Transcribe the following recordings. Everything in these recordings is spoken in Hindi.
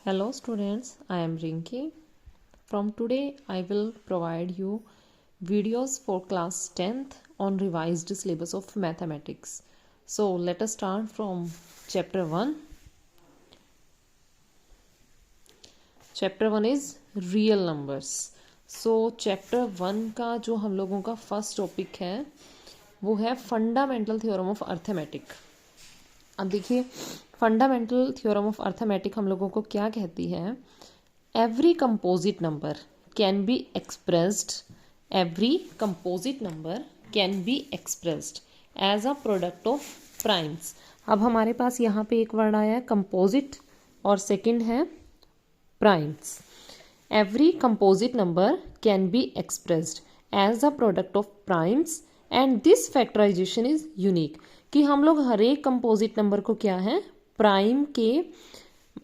Hello students, I am Rinki. From today I will provide you videos for class 10th on revised syllabus of mathematics. So let us start from chapter 1. Chapter 1 is real numbers. So chapter 1 का जो हम लोगों का फर्स्ट टॉपिक है वो है फंडामेंटल थ्योरम ऑफ अर्थमेटिक. अब देखिए फंडामेंटल थ्योरम ऑफ अर्थमेटिक हम लोगों को क्या कहती है. Every composite number can be expressed as a product of primes. अब हमारे पास यहाँ पे एक वर्ड आया है कंपोजिट और सेकंड है primes. Every composite number can be expressed as a product of primes and this factorization is unique. कि हम लोग हर एक कंपोजिट नंबर को क्या है प्राइम के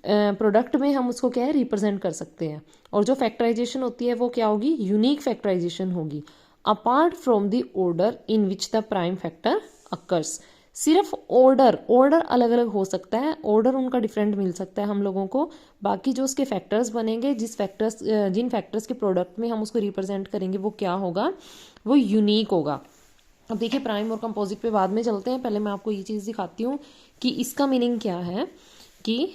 प्रोडक्ट में हम उसको क्या है रिप्रेजेंट कर सकते हैं. और जो फैक्टराइजेशन होती है वो क्या होगी, यूनिक फैक्टराइजेशन होगी apart from the order in which the prime factor occurs. सिर्फ ऑर्डर अलग अलग हो सकता है, ऑर्डर उनका डिफरेंट मिल सकता है हम लोगों को. बाकी जो उसके फैक्टर्स बनेंगे जिन फैक्टर्स के प्रोडक्ट में हम उसको रिप्रेजेंट करेंगे वो क्या होगा, वो यूनिक होगा. अब देखिए प्राइम और कंपोजिट पे बाद में चलते हैं, पहले मैं आपको ये चीज़ दिखाती हूँ कि इसका मीनिंग क्या है कि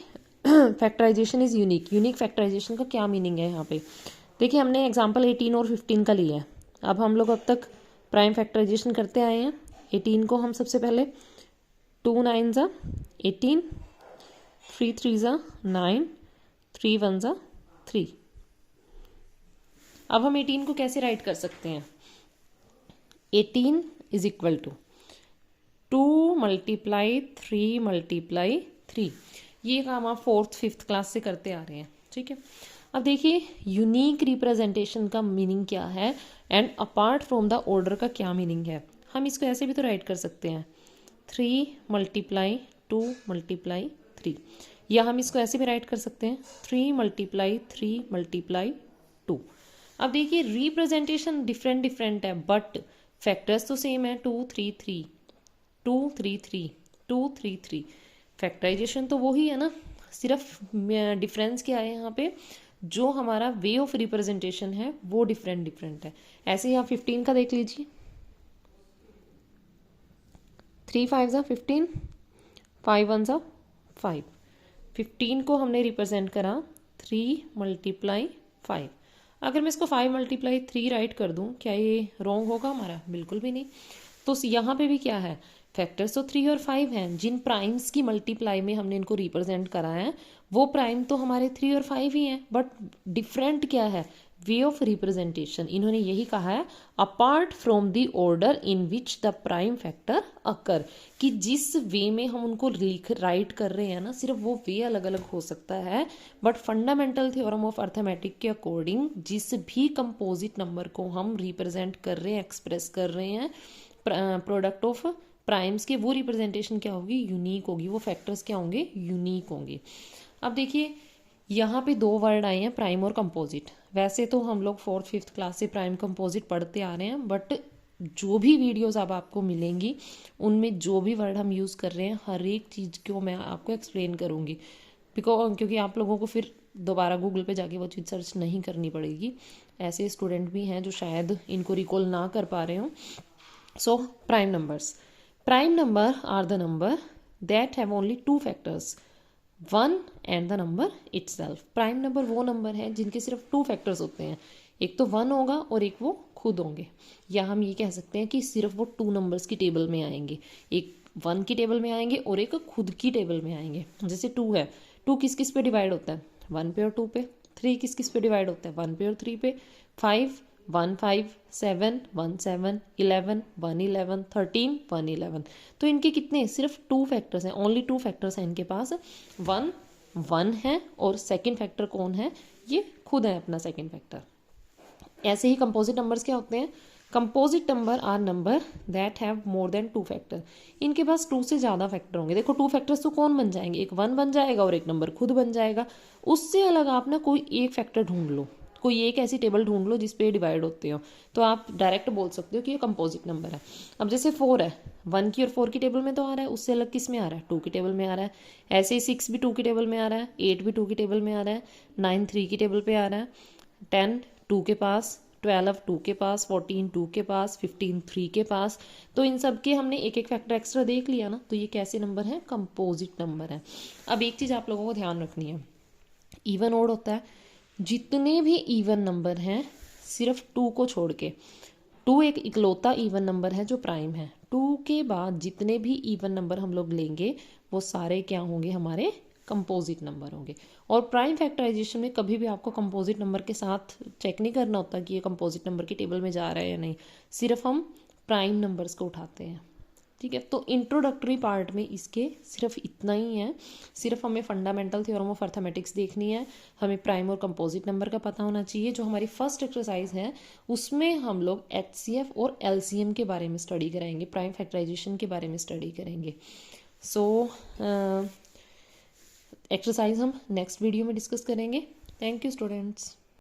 फैक्टराइजेशन इज यूनिक फैक्टराइजेशन का क्या मीनिंग है यहाँ पे. देखिए हमने एग्जांपल 18 और 15 का लिया है. अब हम लोग अब तक प्राइम फैक्टराइजेशन करते आए हैं. 18 को हम सबसे पहले 2 9 ज़ा 18, 3 3 ज़ा 9, 3 1 ज़ा 3. अब हम 18 को कैसे राइट कर सकते हैं. 18 is equal to 2 multiply 3 multiply 3. ये काम आप 4th 5th क्लास से करते आ रहे हैं, ठीक है. अब देखिए यूनिक रिप्रेजेंटेशन का मीनिंग क्या है and apart from the order का क्या मीनिंग है. हम इसको ऐसे भी तो राइट कर सकते हैं 3 मल्टीप्लाई 2 मल्टीप्लाई 3, या हम इसको ऐसे भी राइट कर सकते हैं 3 मल्टीप्लाई 3 मल्टीप्लाई 2. अब देखिए रिप्रेजेंटेशन डिफरेंट है बट फैक्टर्स तो सेम है 2 3 3 2 3 3 2 3 3. फैक्टराइजेशन तो वही है ना, सिर्फ डिफरेंस क्या है यहाँ पे, जो हमारा वे ऑफ रिप्रेजेंटेशन है वो डिफरेंट है. ऐसे ही आप 15 का देख लीजिए 3 5 ज़ा 15, 5 1 ज़ा 5. 15 को हमने रिप्रेजेंट करा 3 मल्टीप्लाई 5. अगर मैं इसको 5 मल्टीप्लाई 3 राइट कर दूं क्या ये रॉन्ग होगा हमारा, बिल्कुल भी नहीं. तो यहाँ पे भी क्या है, फैक्टर्स तो 3 और 5 हैं, जिन प्राइम्स की मल्टीप्लाई में हमने इनको रिप्रेजेंट करा है वो प्राइम तो हमारे 3 और 5 ही हैं, बट डिफरेंट क्या है, वे ऑफ रिप्रेजेंटेशन. इन्होंने यही कहा है apart from the order in which the prime factor occur, कि जिस वे में हम उनको राइट कर रहे हैं ना सिर्फ वो वे अलग अलग हो सकता है, but fundamental theorem of arithmetic के अकॉर्डिंग जिस भी कंपोजिट नंबर को हम रिप्रेजेंट कर रहे हैं एक्सप्रेस कर रहे हैं प्रोडक्ट ऑफ प्राइम्स के, वो रिप्रेजेंटेशन क्या होगी, यूनिक होगी. वो फैक्टर्स क्या होंगे, यूनिक होंगे. अब देखिए यहाँ पे 2 वर्ड आए हैं प्राइम और कंपोजिट. वैसे तो हम लोग 4th 5th क्लास से प्राइम कंपोजिट पढ़ते आ रहे हैं, बट जो भी वीडियोस अब आपको मिलेंगी उनमें जो भी वर्ड हम यूज़ कर रहे हैं हर एक चीज़ को मैं आपको एक्सप्लेन करूँगी, क्योंकि आप लोगों को फिर दोबारा गूगल पे जाके वो चीज़ सर्च नहीं करनी पड़ेगी. ऐसे स्टूडेंट भी हैं जो शायद इनको रिकॉल ना कर पा रहे हों. So prime number are the number that have only 2 factors, 1 and the number itself. Prime number वो नंबर है जिनके सिर्फ 2 फैक्टर्स होते हैं, एक तो 1 होगा और एक वो खुद होंगे. या हम ये कह सकते हैं कि सिर्फ वो 2 नंबर्स की टेबल में आएंगे, एक 1 की टेबल में आएंगे और एक खुद की टेबल में आएंगे. जैसे 2 है, 2 किस किस पे डिवाइड होता है, 1 पे और 2 पे. 3 किस किस पे डिवाइड होता है, 1 पे और 3 पे. 5 1 5, 7 1 7, 11 1 11, 13 1 11. तो इनके कितने सिर्फ 2 फैक्टर्स हैं, ओनली 2 फैक्टर्स हैं इनके पास. 1 1 है और सेकंड फैक्टर कौन है, ये खुद है अपना सेकंड फैक्टर. ऐसे ही कंपोजिट नंबर्स क्या होते हैं, composite number are number that have more than 2 factor. इनके पास 2 से ज़्यादा फैक्टर होंगे. देखो 2 फैक्टर्स तो कौन बन जाएंगे, एक 1 बन जाएगा और एक नंबर खुद बन जाएगा. उससे अलग आप ना कोई एक फैक्टर ढूंढ लो, कोई एक ऐसी टेबल ढूंढ लो जिस पे डिवाइड होते हो, तो आप डायरेक्ट बोल सकते हो कि ये कंपोजिट नंबर है। अब जैसे 4 है, 1 की और 4 की टेबल में तो आ रहा है, उससे अलग किस में आ रहा है, 2 की टेबल में आ रहा है। ऐसे ही 6 भी 2 की टेबल में आ रहा है, 8 भी 2 की टेबल में आ रहा है, 9 3 की टेबल पे आ रहा है, 10 2 के पास, 12 2 के पास, 14 2 के पास, 15 3 के पास। तो इन सब के हमने एक एक फैक्टर एक्स्ट्रा देख लिया ना, तो ये कैसे नंबर है, कंपोजिट नंबर है। अब एक चीज़ आप लोगों को ध्यान रखनी है, इवन ओड होता है, जितने भी इवन नंबर हैं सिर्फ 2 को छोड़ के, 2 एक इकलौता इवन नंबर है जो प्राइम है, 2 के बाद जितने भी इवन नंबर हम लोग लेंगे वो सारे क्या होंगे, हमारे कंपोजिट नंबर होंगे। और प्राइम फैक्टराइजेशन में कभी भी आपको कंपोजिट नंबर के साथ चेक नहीं करना होता कि ये कंपोजिट नंबर की टेबल में जा रहा है या नहीं, सिर्फ हम प्राइम नंबर्स को उठाते हैं। ठीक है, तो इंट्रोडक्टरी पार्ट में इसके सिर्फ इतना ही है, सिर्फ हमें फंडामेंटल थ्योरम ऑफ अर्थमेटिक्स देखनी है, हमें प्राइम और कंपोजिट नंबर का पता होना चाहिए। जो हमारी फर्स्ट एक्सरसाइज है उसमें हम लोग HCF और LCM के बारे में स्टडी कराएंगे, प्राइम फैक्टराइजेशन के बारे में स्टडी करेंगे। सो एक्सरसाइज हम नेक्स्ट वीडियो में डिस्कस करेंगे। Thank you students.